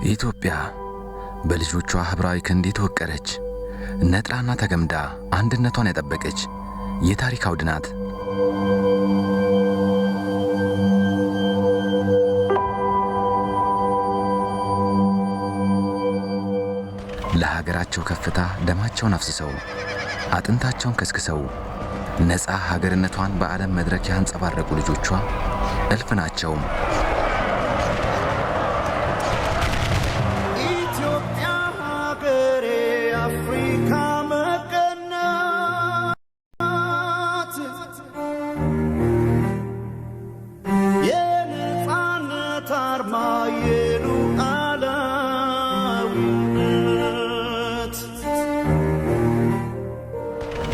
ኢትዮጵያ በልጆቿ ህብራዊ ክንድ የተወቀረች ነጥራና ተገምዳ አንድነቷን ያጠበቀች የታሪክ አውድ ናት። ለሀገራቸው ከፍታ ደማቸውን አፍስሰው አጥንታቸውን ከስክሰው ነፃ ሀገርነቷን በዓለም መድረክ ያንጸባረቁ ልጆቿ እልፍ ናቸው።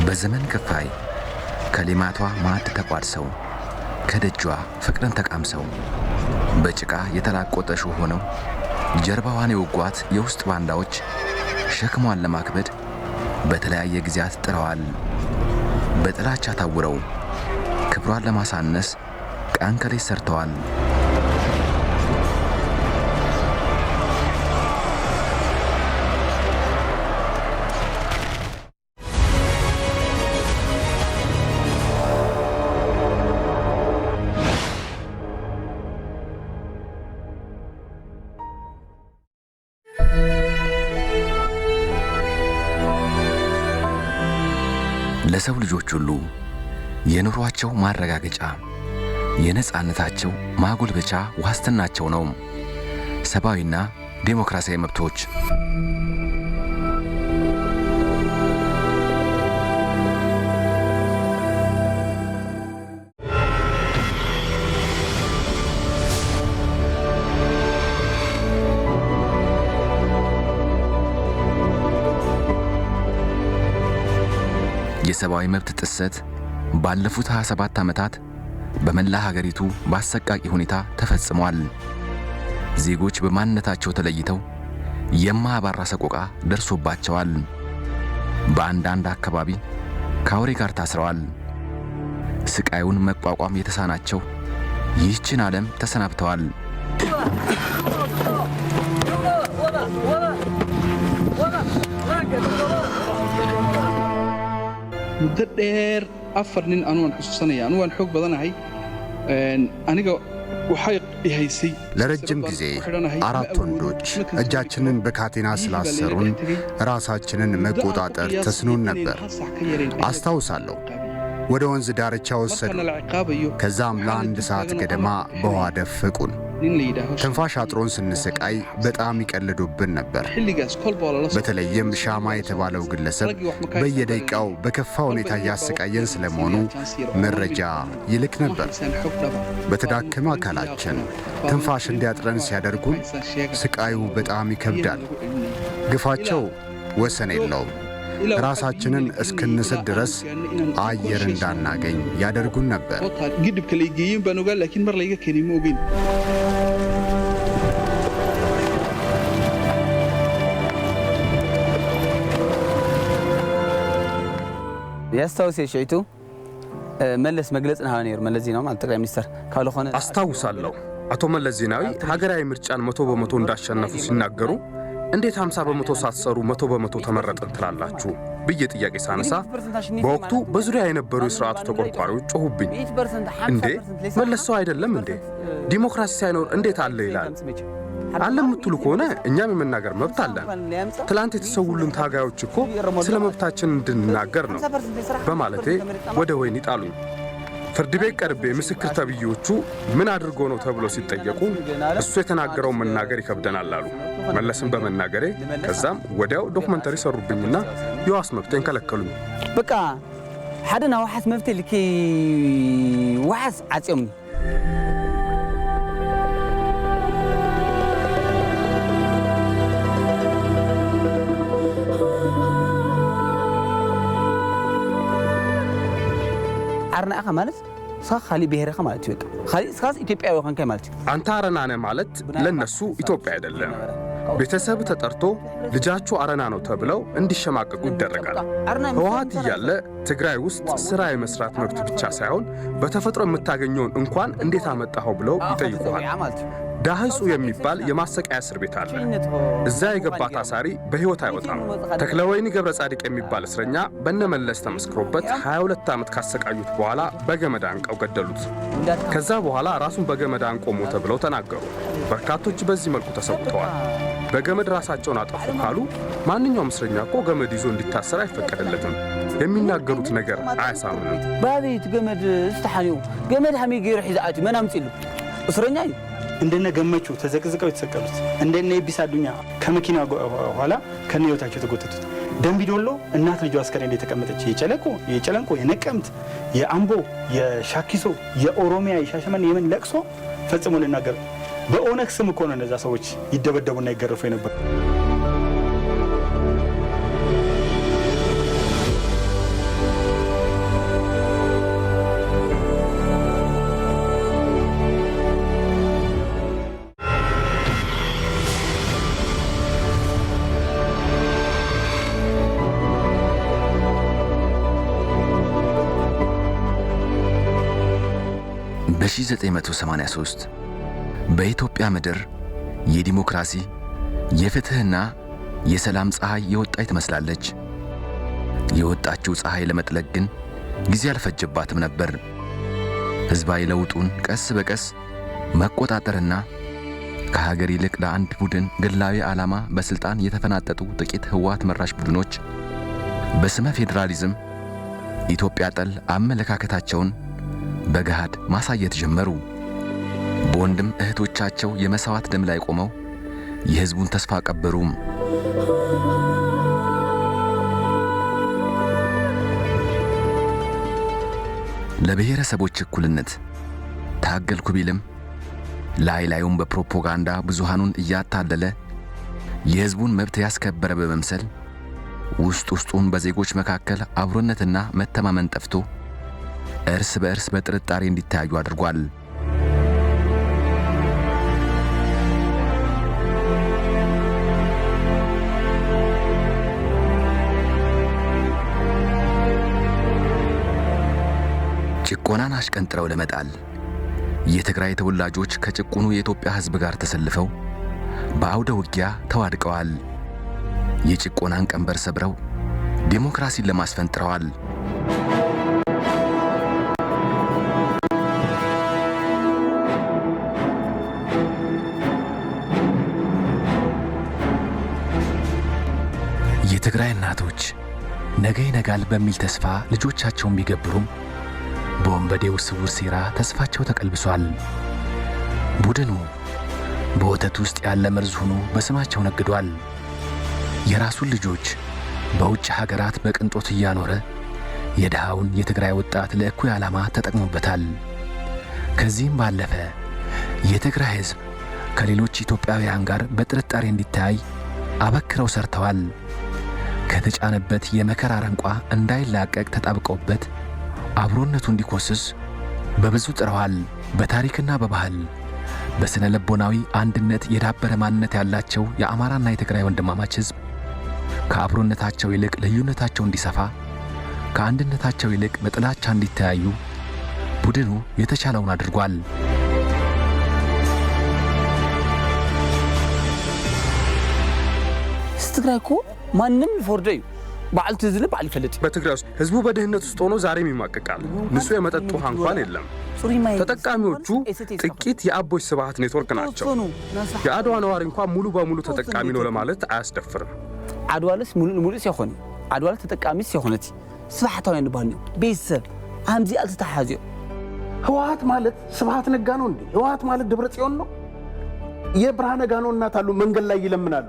በዘመን ከፋይ ከሊማቷ ማዕድ ተቋድሰው ከደጇ ፍቅርን ተቃምሰው በጭቃ የተላቆጠ ሾህ ሆነው ጀርባዋን የወጓት የውስጥ ባንዳዎች ሸክሟን ለማክበድ በተለያየ ጊዜያት ጥረዋል። በጥላቻ ታውረው ክብሯን ለማሳነስ ቀን ከሌት ሰርተዋል። ለሰው ልጆች ሁሉ የኑሯቸው ማረጋገጫ የነጻነታቸው ማጎልበቻ ዋስትናቸው ነው ሰብአዊና ዴሞክራሲያዊ መብቶች። የሰብአዊ መብት ጥሰት ባለፉት 27 ዓመታት በመላ ሀገሪቱ በአሰቃቂ ሁኔታ ተፈጽሟል። ዜጎች በማንነታቸው ተለይተው የማያባራ ሰቆቃ ደርሶባቸዋል። በአንዳንድ አካባቢ ከአውሬ ጋር ታስረዋል። ስቃዩን መቋቋም የተሳናቸው ይህችን ዓለም ተሰናብተዋል። مدير أفرنين أنوان خصوصاً أنوان حق بدنا هاي أنا وحيق يهيسي ለረጅም ጊዜ አራት ወንዶች እጃችንን በካቴና ስላሰሩን ራሳችንን መቆጣጠር ተስኖን ነበር። አስታውሳለሁ። ወደ ወንዝ ዳርቻ ወሰዱን። ከዛም ለአንድ ሰዓት ገደማ በውሃ ደፈቁን። ትንፋሽ አጥሮን ስንሰቃይ በጣም ይቀልዱብን ነበር። በተለይም ሻማ የተባለው ግለሰብ በየደቂቃው በከፋ ሁኔታ እያሰቃየን ስለመሆኑ መረጃ ይልክ ነበር። በተዳከመ አካላችን ትንፋሽ እንዲያጥረን ሲያደርጉን ስቃዩ በጣም ይከብዳል። ግፋቸው ወሰን የለውም። ራሳችንን እስክንስት ድረስ አየር እንዳናገኝ ያደርጉን ነበር። ያስታውስ የሽይቱ መለስ መግለጽና ሀኔር መለስ ዜናዊ ማለት ጠቅላይ ሚኒስትር ካልሆነ አስታውሳለሁ። አቶ መለስ ዜናዊ ሀገራዊ ምርጫን 100% እንዳሸነፉ ሲናገሩ እንዴት 50% ሳትሰሩ 100% ተመረጥን ትላላችሁ ብዬ ጥያቄ ሳነሳ በወቅቱ በዙሪያ የነበሩ የሥርዓቱ ተቆርቋሪዎች ጮሁብኝ። እንዴ መለስ ሰው አይደለም እንዴ? ዲሞክራሲ ሳይኖር እንዴት አለ ይላል? አለ የምትሉ ከሆነ እኛም የመናገር መብት አለን። ትላንት የተሰውልን ታጋዮች እኮ ስለ መብታችን እንድንናገር ነው በማለቴ ወደ ወህኒ ጣሉኝ። ፍርድ ቤት ቀርቤ ምስክር ተብዬዎቹ ምን አድርጎ ነው ተብሎ ሲጠየቁ እሱ የተናገረውን መናገር ይከብደናል አሉ። መለስን በመናገሬ ከዛም ወዲያው ዶክመንተሪ ሰሩብኝና የዋስ መብቴን ከለከሉኝ። በቃ ሓደና ዋሓስ መብቴ ልኪ ዋሓስ ዓጽዮምኒ አርና አኻ ማለት ሳኻሊ ብሔርኻ ማለት ይወጣ ኻሊ ስኻስ ኢትዮጵያዊ ሆንከ ማለት አንተ አረና ነህ ማለት ለነሱ ኢትዮጵያ አይደለም። ቤተሰብ ተጠርቶ ልጃችሁ አረና ነው ተብለው እንዲሸማቀቁ ይደረጋል። ህወሓት እያለ ትግራይ ውስጥ ስራ የመስራት መብት ብቻ ሳይሆን በተፈጥሮ የምታገኘውን እንኳን እንዴት አመጣኸው ብለው ይጠይቁሃል። ዳህጹ የሚባል የማሰቃያ እስር ቤት አለ። እዛ የገባ ታሳሪ በሕይወት አይወጣም። ተክለወይኒ ገብረ ጻድቅ የሚባል እስረኛ በነመለስ ተመስክሮበት 22 ዓመት ካሰቃዩት በኋላ በገመድ አንቀው ገደሉት። ከዛ በኋላ ራሱን በገመድ አንቆ ሞተ ብለው ተናገሩ። በርካቶች በዚህ መልኩ ተሰውተዋል። በገመድ ራሳቸውን አጠፉ ካሉ ማንኛውም እስረኛ እኮ ገመድ ይዞ እንዲታሰር አይፈቀድለትም። የሚናገሩት ነገር አያሳምንም። ባቤት ገመድ ዝተሐኒው ገመድ ሐሚ ገይሩ ሒዛአቲ መናምጽሉ እስረኛ እንደነ ገመቹ ተዘቅዝቀው የተሰቀሉት እንደነ ኢቢሳ አዱኛ ከመኪና ኋላ ከነዮታቸው ተጎተቱት። ደምቢዶሎ እናት ልጇ አስከሬን ላይ ተቀመጠች። የጨለንቆ የነቀምት የአምቦ የሻኪሶ የኦሮሚያ የሻሸመኔ የምን ለቅሶ ፈጽሞ ልናገር በኦነግ ስም እኮ ነው እነዛ ሰዎች ይደበደቡና ይገረፉ የነበሩ። በ1983 በኢትዮጵያ ምድር የዲሞክራሲ የፍትህና የሰላም ፀሐይ የወጣች ትመስላለች። የወጣችው ፀሐይ ለመጥለቅ ግን ጊዜ አልፈጀባትም ነበር። ህዝባዊ ለውጡን ቀስ በቀስ መቆጣጠርና ከሀገር ይልቅ ለአንድ ቡድን ግላዊ ዓላማ በስልጣን የተፈናጠጡ ጥቂት ህወሓት መራሽ ቡድኖች በስመ ፌዴራሊዝም ኢትዮጵያ ጠል አመለካከታቸውን በገሃድ ማሳየት ጀመሩ። በወንድም እህቶቻቸው የመሥዋዕት ደም ላይ ቆመው የህዝቡን ተስፋ ቀበሩ። ለብሔረሰቦች እኩልነት ታገልኩ ቢልም ላዩን በፕሮፓጋንዳ ብዙሃኑን እያታለለ የህዝቡን መብት ያስከበረ በመምሰል ውስጡን በዜጎች መካከል አብሮነትና መተማመን ጠፍቶ እርስ በእርስ በጥርጣሬ እንዲታዩ አድርጓል። ጭቆናን አሽቀንጥረው ለመጣል የትግራይ ተወላጆች ከጭቁኑ የኢትዮጵያ ህዝብ ጋር ተሰልፈው በአውደ ውጊያ ተዋድቀዋል። የጭቆናን ቀንበር ሰብረው ዲሞክራሲን ለማስፈን ጥረዋል። የትግራይ እናቶች ነገ ይነጋል በሚል ተስፋ ልጆቻቸውን ቢገብሩም በወንበዴው ስውር ሴራ ተስፋቸው ተቀልብሷል። ቡድኑ በወተት ውስጥ ያለ መርዝ ሆኖ በስማቸው ነግዷል። የራሱን ልጆች በውጭ ሀገራት በቅንጦት እያኖረ የድሃውን የትግራይ ወጣት ለእኩይ ዓላማ ተጠቅሞበታል። ከዚህም ባለፈ የትግራይ ህዝብ ከሌሎች ኢትዮጵያውያን ጋር በጥርጣሬ እንዲታይ አበክረው ሰርተዋል። ከተጫነበት የመከራ አረንቋ እንዳይላቀቅ ተጣብቀውበት አብሮነቱ እንዲኮስስ በብዙ ጥረዋል። በታሪክና በባህል በስነ ልቦናዊ አንድነት የዳበረ ማንነት ያላቸው የአማራና የትግራይ ወንድማማች ህዝብ ከአብሮነታቸው ይልቅ ልዩነታቸው እንዲሰፋ፣ ከአንድነታቸው ይልቅ በጥላቻ እንዲተያዩ ቡድኑ የተቻለውን አድርጓል። ትግራይ እኮ ማንም ሊፈርደው በዓል ትዝል በዓል ይፈልጥ። በትግራይ ውስጥ ህዝቡ በድህነት ውስጥ ሆኖ ዛሬም ይማቀቃል። ንጹህ የመጠጥ ውሃ እንኳን የለም። ተጠቃሚዎቹ ጥቂት የአቦይ ስብሃት ኔትወርክ ናቸው። የአድዋ ነዋሪ እንኳን ሙሉ በሙሉ ተጠቃሚ ነው ለማለት አያስደፍርም። አድዋለስ ሙሉ ሲሆን አድዋለ ተጠቃሚ ሲሆነቲ ስብሃታው እንባል ነው ቤተሰብ አምዚ አልተታሐዚው። ህወሓት ማለት ስብሃት ነጋ ነው እንዴ? ህወሓት ማለት ደብረ ጽዮን ነው? የብርሃነ ጋኖ እናት አሉ መንገድ ላይ ይለምናሉ።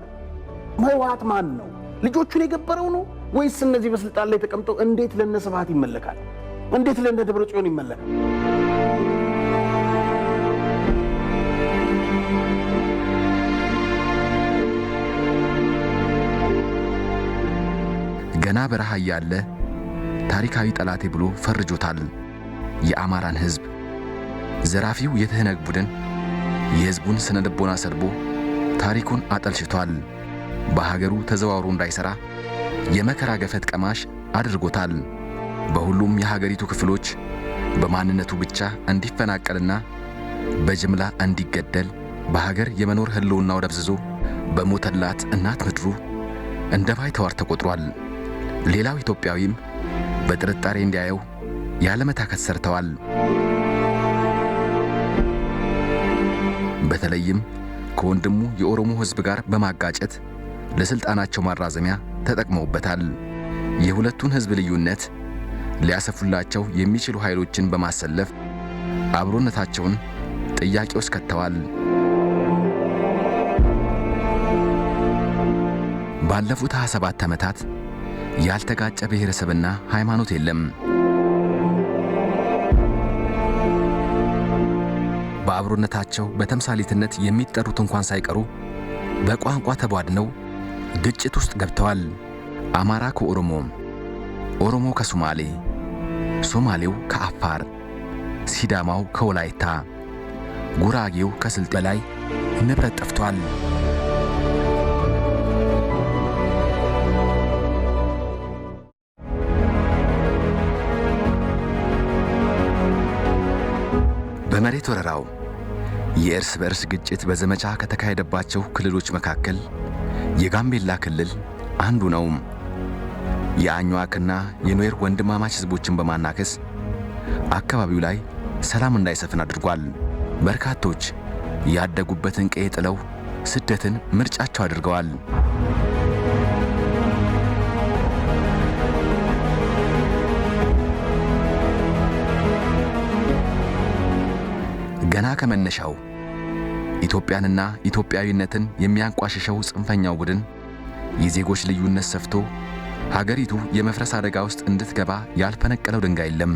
ህወሓት ማን ነው? ልጆቹን የገበረው ነው ወይስ እነዚህ በስልጣን ላይ ተቀምጠው እንዴት ለነ ስብሃት ይመለካል? እንዴት ለነ ደብረ ጽዮን ይመለካል? ገና በረሃ ያለ ታሪካዊ ጠላቴ ብሎ ፈርጆታል የአማራን ህዝብ። ዘራፊው የትህነግ ቡድን የህዝቡን ስነ ልቦና ሰልቦ ታሪኩን አጠልሽቷል። በሀገሩ ተዘዋውሮ እንዳይሰራ የመከራ ገፈት ቀማሽ አድርጎታል። በሁሉም የሀገሪቱ ክፍሎች በማንነቱ ብቻ እንዲፈናቀልና በጅምላ እንዲገደል በሀገር የመኖር ህልውናው ደብዝዞ በሞተላት እናት ምድሩ እንደ ባይተዋር ተቆጥሯል። ሌላው ኢትዮጵያዊም በጥርጣሬ እንዲያየው ያለመታከት ሰርተዋል። በተለይም ከወንድሙ የኦሮሞ ህዝብ ጋር በማጋጨት ለስልጣናቸው ማራዘሚያ ተጠቅመውበታል። የሁለቱን ህዝብ ልዩነት ሊያሰፉላቸው የሚችሉ ኃይሎችን በማሰለፍ አብሮነታቸውን ጥያቄ ውስጥ ከተዋል። ባለፉት 27 ዓመታት ያልተጋጨ ብሔረሰብና ሃይማኖት የለም። በአብሮነታቸው በተምሳሌትነት የሚጠሩት እንኳን ሳይቀሩ በቋንቋ ተቧድነው ግጭት ውስጥ ገብተዋል። አማራ ከኦሮሞ፣ ኦሮሞ ከሶማሌ፣ ሶማሌው ከአፋር፣ ሲዳማው ከወላይታ፣ ጉራጌው ከስልጤ በላይ ንብረት ጠፍቷል። በመሬት ወረራው የእርስ በእርስ ግጭት በዘመቻ ከተካሄደባቸው ክልሎች መካከል የጋምቤላ ክልል አንዱ ነው። የአኝዋክና የኑዌር ወንድማማች ህዝቦችን በማናከስ አካባቢው ላይ ሰላም እንዳይሰፍን አድርጓል። በርካቶች ያደጉበትን ቀዬ ጥለው ስደትን ምርጫቸው አድርገዋል። ገና ከመነሻው ኢትዮጵያንና ኢትዮጵያዊነትን የሚያንቋሽሸው ጽንፈኛው ቡድን የዜጎች ልዩነት ሰፍቶ ሀገሪቱ የመፍረስ አደጋ ውስጥ እንድትገባ ያልፈነቀለው ድንጋይ የለም።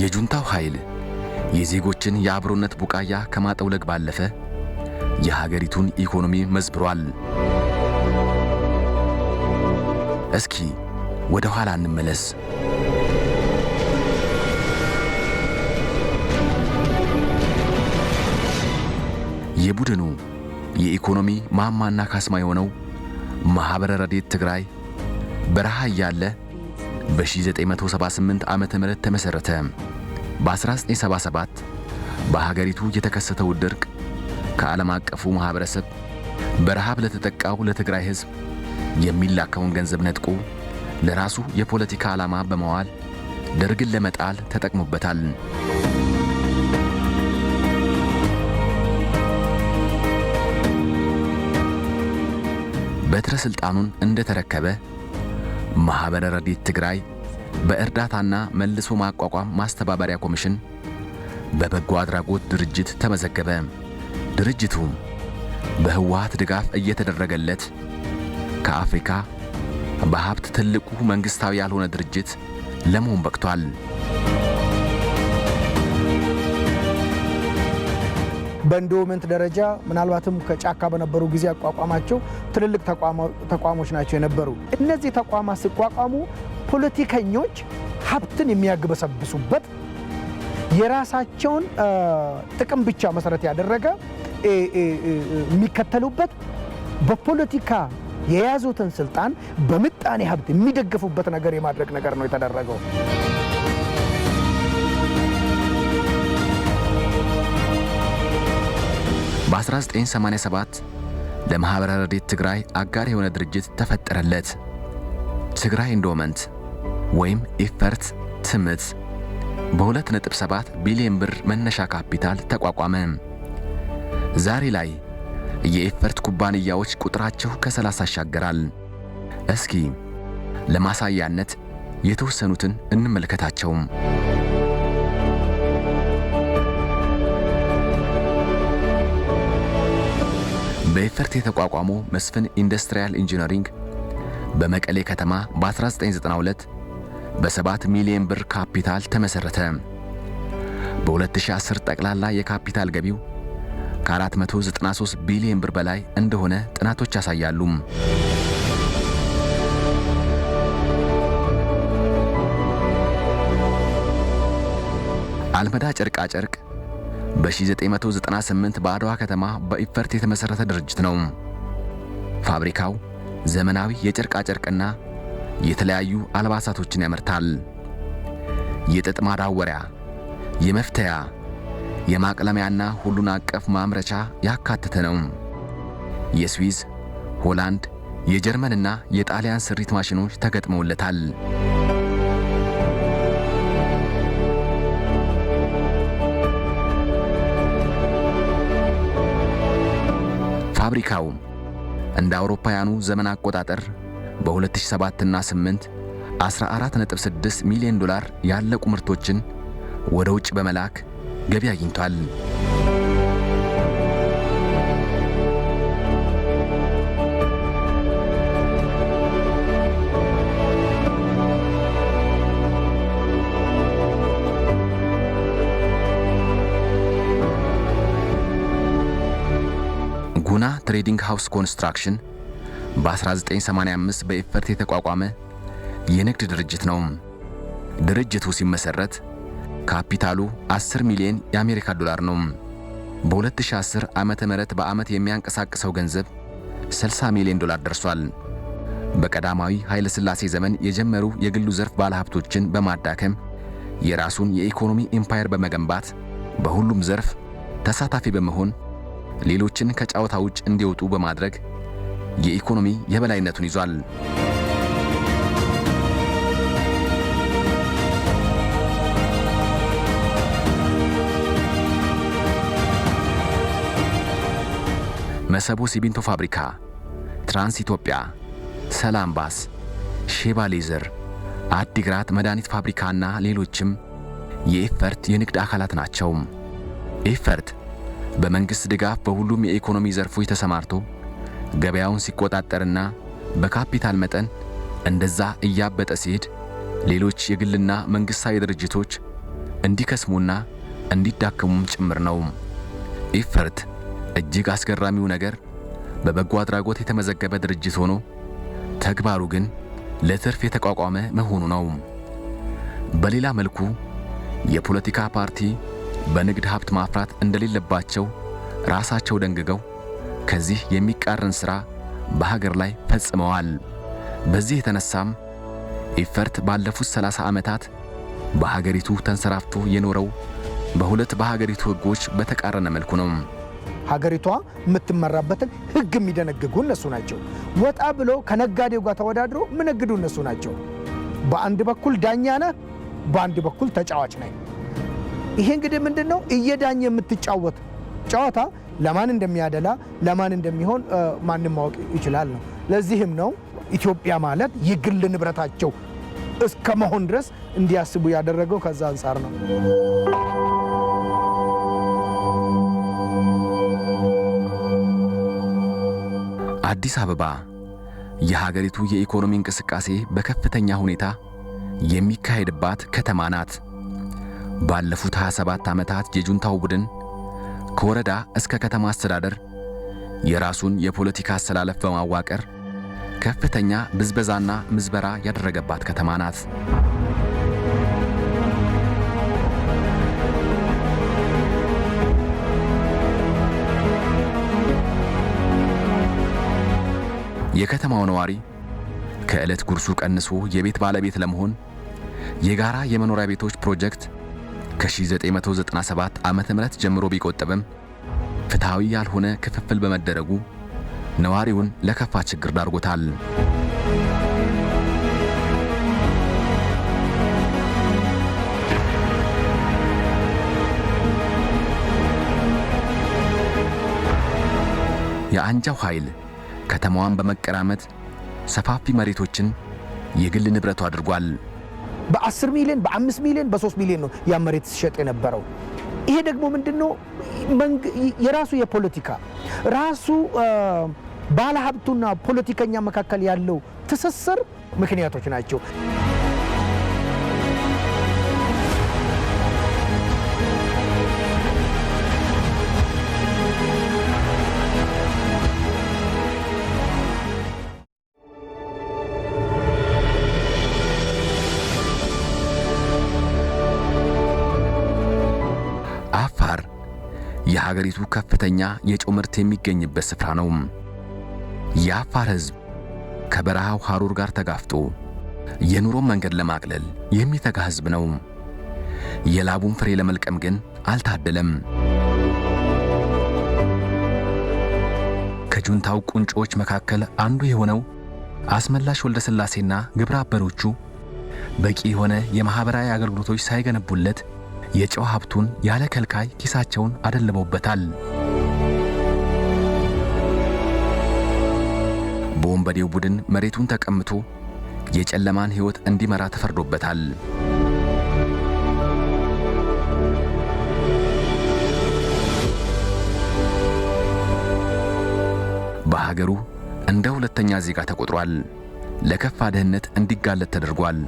የጁንታው ኃይል የዜጎችን የአብሮነት ቡቃያ ከማጠውለግ ባለፈ የሀገሪቱን ኢኮኖሚ መዝብሯል። እስኪ ወደ ኋላ እንመለስ። የቡድኑ የኢኮኖሚ ማማና ካስማ የሆነው ማኅበረ ረድኤት ትግራይ በረሃ እያለ በ1978 ዓመተ ምህረት ተመሠረተ። በ1977 በሀገሪቱ የተከሰተው ድርቅ ከዓለም አቀፉ ማኅበረሰብ በረሃብ ለተጠቃው ለትግራይ ሕዝብ የሚላከውን ገንዘብ ነጥቆ ለራሱ የፖለቲካ ዓላማ በመዋል ደርግን ለመጣል ተጠቅሞበታል። በትረ ሥልጣኑን እንደተረከበ ማኅበረ ረድኤት ትግራይ በእርዳታና መልሶ ማቋቋም ማስተባበሪያ ኮሚሽን በበጎ አድራጎት ድርጅት ተመዘገበ። ድርጅቱ በህወሓት ድጋፍ እየተደረገለት ከአፍሪካ በሀብት ትልቁ መንግሥታዊ ያልሆነ ድርጅት ለመሆን በቅቷል። በኢንዶመንት ደረጃ ምናልባትም ከጫካ በነበሩ ጊዜ አቋቋማቸው ትልልቅ ተቋሞች ናቸው የነበሩ። እነዚህ ተቋማት ሲቋቋሙ ፖለቲከኞች ሀብትን የሚያግበሰብሱበት የራሳቸውን ጥቅም ብቻ መሰረት ያደረገ የሚከተሉበት በፖለቲካ የያዙትን ስልጣን በምጣኔ ሀብት የሚደግፉበት ነገር የማድረግ ነገር ነው የተደረገው። በ1987 ለማኅበረ ረድኤት ትግራይ አጋር የሆነ ድርጅት ተፈጠረለት። ትግራይ ኢንዶመንት ወይም ኢፈርት ትምት በ2.7 ቢሊዮን ብር መነሻ ካፒታል ተቋቋመ። ዛሬ ላይ የኢፈርት ኩባንያዎች ቁጥራቸው ከ30 ያሻገራል። እስኪ ለማሳያነት የተወሰኑትን እንመልከታቸው። በኢፈርት የተቋቋመው መስፍን ኢንዱስትሪያል ኢንጂነሪንግ በመቀሌ ከተማ በ1992 በ7 ሚሊዮን ብር ካፒታል ተመሠረተ። በ2010 ጠቅላላ የካፒታል ገቢው ከ493 ቢሊዮን ብር በላይ እንደሆነ ጥናቶች ያሳያሉ። አልመዳ ጨርቃ ጨርቅ በ1998 በአድዋ ከተማ በኢፈርት የተመሰረተ ድርጅት ነው። ፋብሪካው ዘመናዊ የጨርቃ ጨርቅና የተለያዩ አልባሳቶችን ያመርታል። የጥጥ ማዳወሪያ፣ የመፍተያ፣ የማቅለሚያና ሁሉን አቀፍ ማምረቻ ያካተተ ነው። የስዊዝ፣ ሆላንድ፣ የጀርመንና የጣሊያን ስሪት ማሽኖች ተገጥመውለታል። ፋብሪካው እንደ አውሮፓውያኑ ዘመን አቆጣጠር በ2007 እና 8 $14.6 ሚሊዮን ያለቁ ምርቶችን ወደ ውጭ በመላክ ገቢ አግኝቷል። ጉና ትሬዲንግ ሃውስ ኮንስትራክሽን በ1985 በኢፈርት የተቋቋመ የንግድ ድርጅት ነው። ድርጅቱ ሲመሰረት ካፒታሉ 10 ሚሊዮን የአሜሪካ ዶላር ነው። በ2010 ዓመተ ምህረት በዓመት የሚያንቀሳቅሰው ገንዘብ $60 ሚሊዮን ደርሷል። በቀዳማዊ ኃይለ ሥላሴ ዘመን የጀመሩ የግሉ ዘርፍ ባለሀብቶችን በማዳከም የራሱን የኢኮኖሚ ኤምፓየር በመገንባት በሁሉም ዘርፍ ተሳታፊ በመሆን ሌሎችን ከጫወታ ውጭ እንዲወጡ በማድረግ የኢኮኖሚ የበላይነቱን ይዟል። መሰቦ ሲሚንቶ ፋብሪካ፣ ትራንስ ኢትዮጵያ፣ ሰላም ባስ፣ ሼባ ሌዘር፣ አዲግራት መድኃኒት ፋብሪካና ሌሎችም የኢፈርት የንግድ አካላት ናቸው። ኢፈርት በመንግስት ድጋፍ በሁሉም የኢኮኖሚ ዘርፎች ተሰማርቶ ገበያውን ሲቆጣጠርና በካፒታል መጠን እንደዛ እያበጠ ሲሄድ ሌሎች የግልና መንግስታዊ ድርጅቶች እንዲከስሙና እንዲዳከሙም ጭምር ነው። ኢፈርት እጅግ አስገራሚው ነገር በበጎ አድራጎት የተመዘገበ ድርጅት ሆኖ ተግባሩ ግን ለትርፍ የተቋቋመ መሆኑ ነው። በሌላ መልኩ የፖለቲካ ፓርቲ በንግድ ሀብት ማፍራት እንደሌለባቸው ራሳቸው ደንግገው ከዚህ የሚቃረን ሥራ በሀገር ላይ ፈጽመዋል። በዚህ የተነሳም ኢፈርት ባለፉት 30 ዓመታት በሀገሪቱ ተንሰራፍቶ የኖረው በሁለት በሀገሪቱ ሕጎች በተቃረነ መልኩ ነው። ሀገሪቷ የምትመራበትን ሕግ የሚደነግጉ እነሱ ናቸው። ወጣ ብሎ ከነጋዴው ጋር ተወዳድሮ የሚነግዱ እነሱ ናቸው። በአንድ በኩል ዳኛ ነህ፣ በአንድ በኩል ተጫዋች ነህ። ይሄ እንግዲህ ምንድነው እየዳኘ የምትጫወት ጨዋታ ለማን እንደሚያደላ ለማን እንደሚሆን ማንም ማወቅ ይችላል ነው። ለዚህም ነው ኢትዮጵያ ማለት የግል ንብረታቸው እስከ መሆን ድረስ እንዲያስቡ ያደረገው ከዛ አንፃር ነው። አዲስ አበባ የሀገሪቱ የኢኮኖሚ እንቅስቃሴ በከፍተኛ ሁኔታ የሚካሄድባት ከተማ ናት። ባለፉት 27 ዓመታት የጁንታው ቡድን ከወረዳ እስከ ከተማ አስተዳደር የራሱን የፖለቲካ አሰላለፍ በማዋቀር ከፍተኛ ብዝበዛና ምዝበራ ያደረገባት ከተማ ናት። የከተማው ነዋሪ ከዕለት ጉርሱ ቀንሶ የቤት ባለቤት ለመሆን የጋራ የመኖሪያ ቤቶች ፕሮጀክት ከ1997 ዓመተ ምህረት ጀምሮ ቢቆጠብም ፍትሃዊ ያልሆነ ክፍፍል በመደረጉ ነዋሪውን ለከፋ ችግር ዳርጎታል። የአንጃው ኃይል ከተማዋን በመቀራመት ሰፋፊ መሬቶችን የግል ንብረቱ አድርጓል። በ10 ሚሊዮን በ5 ሚሊዮን በ3 ሚሊዮን ነው ያ መሬት ሲሸጥ የነበረው። ይሄ ደግሞ ምንድነው የራሱ የፖለቲካ ራሱ ባለሀብቱና ፖለቲከኛ መካከል ያለው ትስስር ምክንያቶች ናቸው። የሀገሪቱ ከፍተኛ የጨው ምርት የሚገኝበት ስፍራ ነው። የአፋር ሕዝብ ከበረሃው ሐሩር ጋር ተጋፍጦ የኑሮን መንገድ ለማቅለል የሚተጋ ሕዝብ ነው። የላቡን ፍሬ ለመልቀም ግን አልታደለም። ከጁንታው ቁንጮች መካከል አንዱ የሆነው አስመላሽ ወልደ ሥላሴና ግብረ አበሮቹ በቂ የሆነ የማህበራዊ አገልግሎቶች ሳይገነቡለት የጨው ሀብቱን ያለ ከልካይ ኪሳቸውን አደልበውበታል። በወንበዴው ቡድን መሬቱን ተቀምቶ የጨለማን ሕይወት እንዲመራ ተፈርዶበታል። በሀገሩ እንደ ሁለተኛ ዜጋ ተቆጥሯል። ለከፋ ድህነት እንዲጋለጥ ተደርጓል።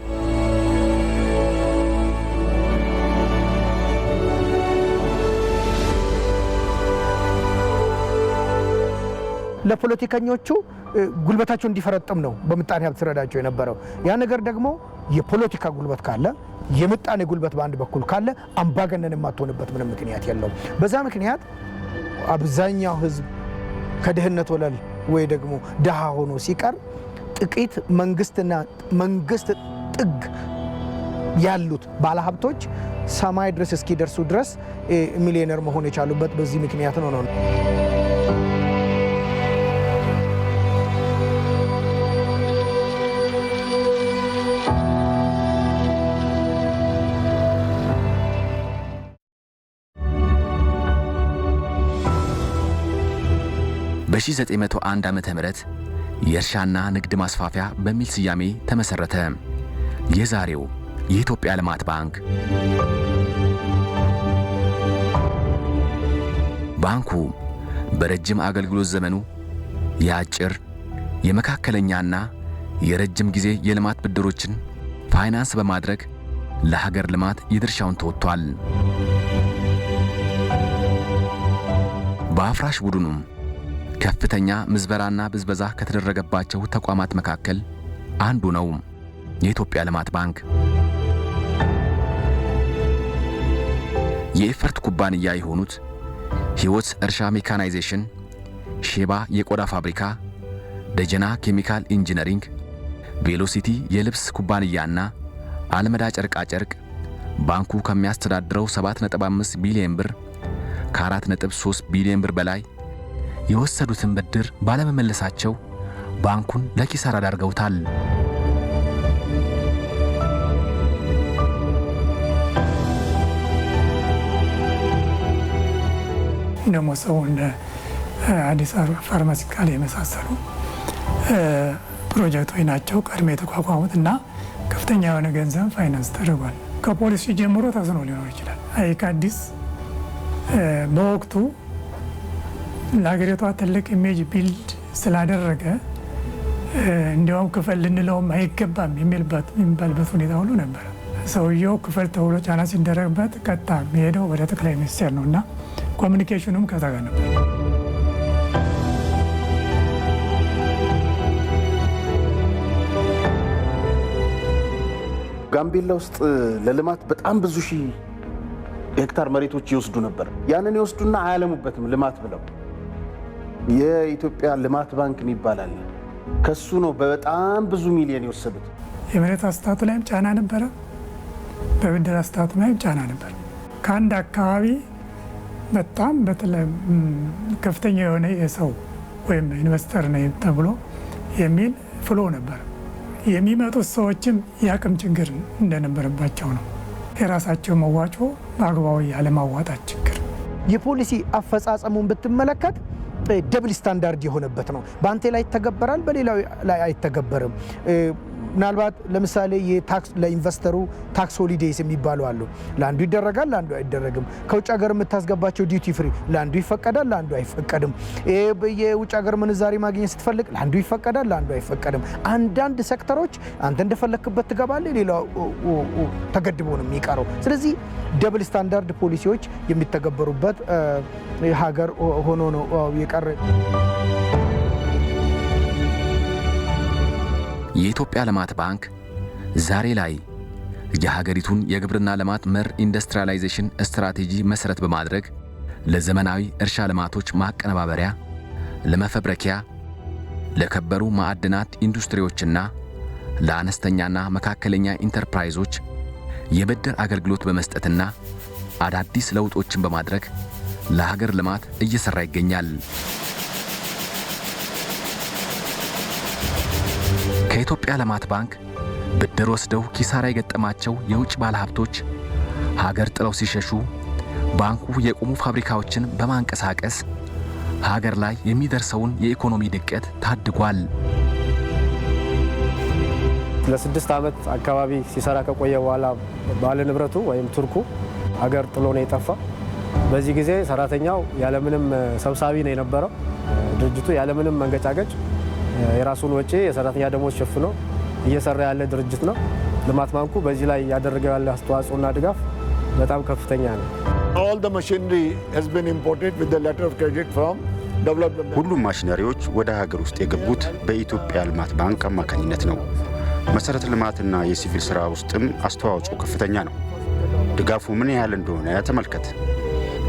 ለፖለቲከኞቹ ጉልበታቸው እንዲፈረጥም ነው በምጣኔ ሀብት ሲረዳቸው የነበረው። ያ ነገር ደግሞ የፖለቲካ ጉልበት ካለ የምጣኔ ጉልበት በአንድ በኩል ካለ አምባገነን የማትሆንበት ምንም ምክንያት የለውም። በዛ ምክንያት አብዛኛው ህዝብ ከድህነት ወለል ወይ ደግሞ ድሃ ሆኖ ሲቀር ጥቂት መንግስትና መንግስት ጥግ ያሉት ባለሀብቶች ሰማይ ድረስ እስኪደርሱ ድረስ ሚሊዮነር መሆን የቻሉበት በዚህ ምክንያት ነው። በ1901 ዓመተ ምህረት የእርሻና ንግድ ማስፋፊያ በሚል ስያሜ ተመሰረተ የዛሬው የኢትዮጵያ ልማት ባንክ። ባንኩ በረጅም አገልግሎት ዘመኑ የአጭር የመካከለኛና የረጅም ጊዜ የልማት ብድሮችን ፋይናንስ በማድረግ ለሀገር ልማት የድርሻውን ተወጥቷል። በአፍራሽ ቡድኑም ከፍተኛ ምዝበራና ብዝበዛ ከተደረገባቸው ተቋማት መካከል አንዱ ነው የኢትዮጵያ ልማት ባንክ። የኤፈርት ኩባንያ የሆኑት ሕይወት እርሻ ሜካናይዜሽን፣ ሼባ የቆዳ ፋብሪካ፣ ደጀና ኬሚካል ኢንጂነሪንግ፣ ቬሎሲቲ የልብስ ኩባንያና አልመዳ ጨርቃ ጨርቅ ባንኩ ከሚያስተዳድረው 7.5 ቢሊዮን ብር ከ4.3 ቢሊዮን ብር በላይ የወሰዱትን ብድር ባለመመለሳቸው ባንኩን ለኪሳራ ዳርገውታል። ደግሞ ሰው እንደ አዲስ ፋርማሲካል የመሳሰሉ ፕሮጀክቶች ናቸው ቀድሞ የተቋቋሙት እና ከፍተኛ የሆነ ገንዘብ ፋይናንስ ተደርጓል። ከፖሊሲ ጀምሮ ተጽዕኖ ሊኖር ይችላል። አይካዲስ በወቅቱ ለሀገሪቷ ትልቅ ኢሜጅ ቢልድ ስላደረገ እንዲያውም ክፈል ልንለውም አይገባም የሚባልበት ሁኔታ ሁሉ ነበር። ሰውየው ክፈል ተብሎ ጫና ሲደረግበት ቀጥታ የሚሄደው ወደ ጠቅላይ ሚኒስቴር ነው እና ኮሚኒኬሽኑም ከዛ ጋር ነበር። ጋምቤላ ውስጥ ለልማት በጣም ብዙ ሺህ ሄክታር መሬቶች ይወስዱ ነበር። ያንን ይወስዱና አያለሙበትም ልማት ብለው። የኢትዮጵያ ልማት ባንክ ይባላል። ከሱ ነው በጣም ብዙ ሚሊዮን የወሰዱት። የመሬት አስታቱ ላይም ጫና ነበረ፣ በብድር አስታቱ ላይም ጫና ነበር። ከአንድ አካባቢ በጣም ከፍተኛ የሆነ የሰው ወይም ኢንቨስተር ነው ተብሎ የሚል ፍሎ ነበር። የሚመጡት ሰዎችም የአቅም ችግር እንደነበረባቸው ነው። የራሳቸው መዋጮ በአግባቡ ያለማዋጣት ችግር። የፖሊሲ አፈጻጸሙን ብትመለከት ደብል ስታንዳርድ የሆነበት ነው። በአንተ ላይ ይተገበራል፣ በሌላው ላይ አይተገበርም። ምናልባት ለምሳሌ የታክስ ለኢንቨስተሩ ታክስ ሆሊዴይስ የሚባሉ አሉ። ለአንዱ ይደረጋል፣ ለአንዱ አይደረግም። ከውጭ ሀገር የምታስገባቸው ዲዩቲ ፍሪ ለአንዱ ይፈቀዳል፣ ለአንዱ አይፈቀድም። የውጭ ሀገር ምንዛሪ ማግኘት ስትፈልግ ለአንዱ ይፈቀዳል፣ ለአንዱ አይፈቀድም። አንዳንድ ሴክተሮች አንተ እንደፈለክበት ትገባለህ፣ ሌላው ተገድቦ ነው የሚቀረው። ስለዚህ ደብል ስታንዳርድ ፖሊሲዎች የሚተገበሩበት ሀገር ሆኖ ነው የቀረ። የኢትዮጵያ ልማት ባንክ ዛሬ ላይ የሀገሪቱን የግብርና ልማት መር ኢንዱስትሪያላይዜሽን ስትራቴጂ መሰረት በማድረግ ለዘመናዊ እርሻ ልማቶች ማቀነባበሪያ፣ ለመፈብረኪያ፣ ለከበሩ ማዕድናት ኢንዱስትሪዎችና ለአነስተኛና መካከለኛ ኢንተርፕራይዞች የብድር አገልግሎት በመስጠትና አዳዲስ ለውጦችን በማድረግ ለሀገር ልማት እየሰራ ይገኛል። ከኢትዮጵያ ልማት ባንክ ብድር ወስደው ኪሳራ የገጠማቸው የውጭ ባለሀብቶች ሀገር ጥለው ሲሸሹ ባንኩ የቆሙ ፋብሪካዎችን በማንቀሳቀስ ሀገር ላይ የሚደርሰውን የኢኮኖሚ ድቀት ታድጓል። ለ6 ዓመት አካባቢ ሲሰራ ከቆየ በኋላ ባለ ንብረቱ ወይም ቱርኩ ሀገር ጥሎ ነው የጠፋ። በዚህ ጊዜ ሰራተኛው ያለምንም ሰብሳቢ ነው የነበረው። ድርጅቱ ያለምንም መንገጫገጭ የራሱን ወጪ የሰራተኛ ደሞዝ ሸፍኖ እየሰራ ያለ ድርጅት ነው። ልማት ባንኩ በዚህ ላይ ያደረገው ያለ አስተዋጽኦና ድጋፍ በጣም ከፍተኛ ነው። ሁሉም ማሽነሪዎች ወደ ሀገር ውስጥ የገቡት በኢትዮጵያ ልማት ባንክ አማካኝነት ነው። መሰረተ ልማትና የሲቪል ስራ ውስጥም አስተዋጽኦ ከፍተኛ ነው። ድጋፉ ምን ያህል እንደሆነ ተመልከት።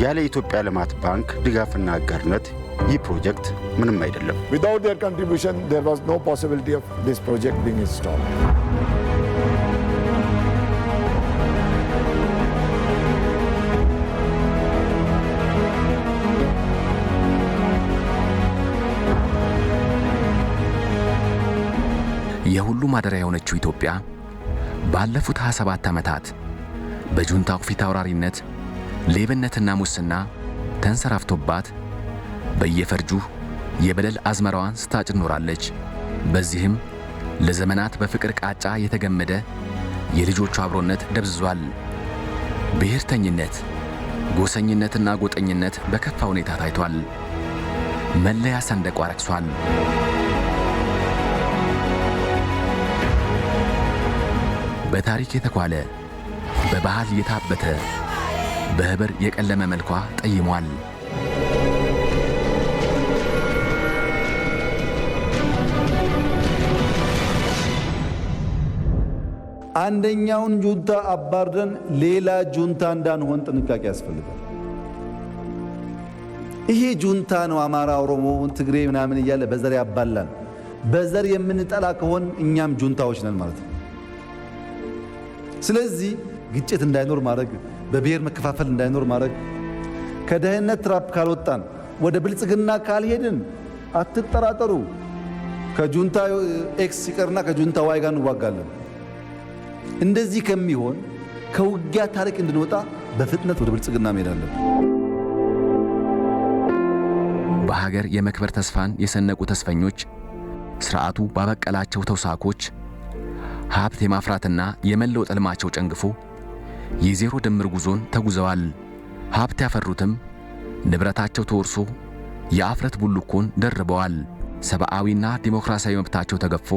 ያለ ኢትዮጵያ ልማት ባንክ ድጋፍና አጋርነት ይህ ፕሮጀክት ምንም አይደለም። Without their contribution, there was no possibility of this project being installed. የሁሉ ማደሪያ የሆነችው ኢትዮጵያ ባለፉት 27 ዓመታት በጁንታው ፊት አውራሪነት ሌብነትና ሙስና ተንሰራፍቶባት በየፈርጁ የበደል አዝመራዋን ስታጭድ ኖራለች። በዚህም ለዘመናት በፍቅር ቃጫ የተገመደ የልጆቹ አብሮነት ደብዝዟል። ብሔርተኝነት፣ ጎሰኝነትና ጎጠኝነት በከፋ ሁኔታ ታይቷል። መለያ ሰንደቋ ረክሷል። በታሪክ የተኳለ፣ በባህል የታበተ፣ በህብር የቀለመ መልኳ ጠይሟል። አንደኛውን ጁንታ አባርደን ሌላ ጁንታ እንዳንሆን ጥንቃቄ ያስፈልጋል። ይሄ ጁንታ ነው አማራ፣ ኦሮሞ፣ ትግሬ ምናምን እያለ በዘር ያባላል። በዘር የምንጠላ ከሆን እኛም ጁንታዎች ነን ማለት ነው። ስለዚህ ግጭት እንዳይኖር ማድረግ፣ በብሔር መከፋፈል እንዳይኖር ማድረግ፣ ከደህንነት ትራፕ ካልወጣን፣ ወደ ብልጽግና ካልሄድን አትጠራጠሩ፣ ከጁንታ ኤክስ ይቀርና ከጁንታ ዋይ ጋር እንዋጋለን። እንደዚህ ከሚሆን ከውጊያ ታሪክ እንድንወጣ በፍጥነት ወደ ብልጽግና መሄዳለን። በሀገር የመክበር ተስፋን የሰነቁ ተስፈኞች ስርዓቱ ባበቀላቸው ተውሳኮች ሀብት የማፍራትና የመለወጥ ሕልማቸው ጨንግፎ የዜሮ ድምር ጉዞን ተጉዘዋል። ሀብት ያፈሩትም ንብረታቸው ተወርሶ የአፍረት ቡልኮን ደርበዋል። ሰብአዊና ዲሞክራሲያዊ መብታቸው ተገፎ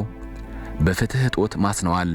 በፍትህ እጦት ማስነዋል።